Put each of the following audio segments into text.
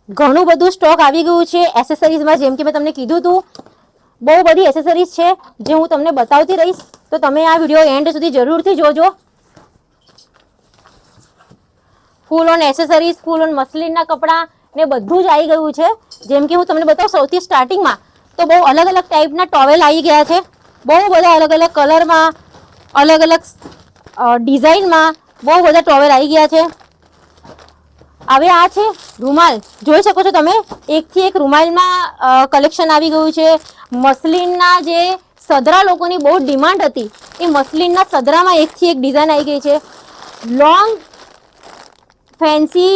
ઘણું બધું સ્ટોક આવી ગયું છે એસેસરીઝમાં. જેમ કે મેં તમને કીધું હતું, બહુ બધી એસેસરીઝ છે જે હું તમને બતાવતી રહીશ, તો તમે આ વિડીયો એન્ડ સુધી જરૂરથી જોજો. Full on accessories, full on મસલિનના કપડાં ને બધું જ આવી ગયું છે. જેમ કે હું તમને બતાવું સૌથી સ્ટાર્ટિંગમાં, તો બહુ અલગ અલગ ટાઈપના ટોવેલ આવી ગયા છે. બહુ બધા અલગ અલગ કલરમાં, અલગ અલગ ડિઝાઇનમાં બહુ બધા ટોવેલ આવી ગયા છે. હવે આ છે રૂમાલ, જોઈ શકો છો તમે, એકથી એક રૂમાલમાં કલેક્શન આવી ગયું છે. મસલિનના જે સદરા લોકોની બહુ ડિમાન્ડ હતી, એ મસલિનના સદરામાં એકથી એક ડિઝાઇન આવી ગઈ છે. લોંગ ફેન્સી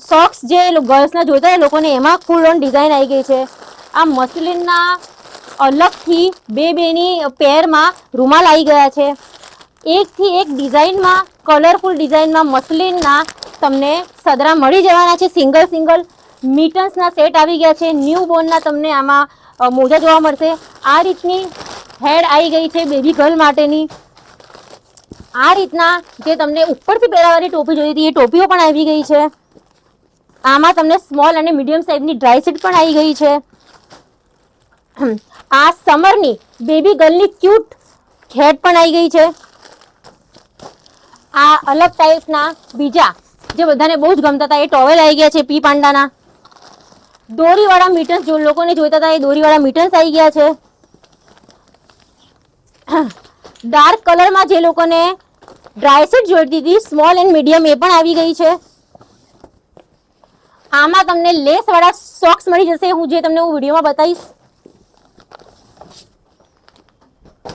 સોક્સ જે ગર્લ્સના જોઈતા હોય લોકોને, એમાં ફૂલ ઓન ડિઝાઇન આવી ગઈ છે. આ મસલિનના અલગથી બેની પેરમાં રૂમાલ આવી ગયા છે. એકથી એક ડિઝાઇનમાં, કલરફુલ ડિઝાઇનમાં મસલિનના તમને સદરા મળી જવાના છે. સિંગલ સિંગલ મિટન્સના સેટ આવી ગયા છે. ન્યૂ બોર્નના તમને આમાં મોજા જોવા મળશે. આ રીતની હેડ આવી ગઈ છે બેબી ગર્લ માટેની. આ રીતના જે તમને ઉપરથી પહેરાવાળી ટોપી જોઈ હતી, એ ટોપીઓ પણ આવી ગઈ છે. આમાં તમને સ્મોલ અને મીડિયમ સાઇઝની ડ્રાય સીટ પણ આવી ગઈ છે. આ સમરની બેબી ગર્લની ક્યુટ હેડ પણ આવી ગઈ છે. આ અલગ ટાઈપના બીજા જે બધાને બહુ જ ગમતા હતા, એ ટોવેલ આવી ગયા છે પી પાંડાના. દોરીવાળા મિટન્સ જો લોકોને જોઈતા હતા, એ દોરીવાળા મિટન્સ આવી ગયા છે. ડાર્ક કલરમાં જે લોકોને ડ્રાય સેટ જોઈતી હતી, સ્મોલ એન્ડ મીડિયમ, એ પણ આવી ગઈ છે. આમાં તમને લેસ વાળા સોક્સ મળી જશે, હું વિડીયોમાં બતાવીશ.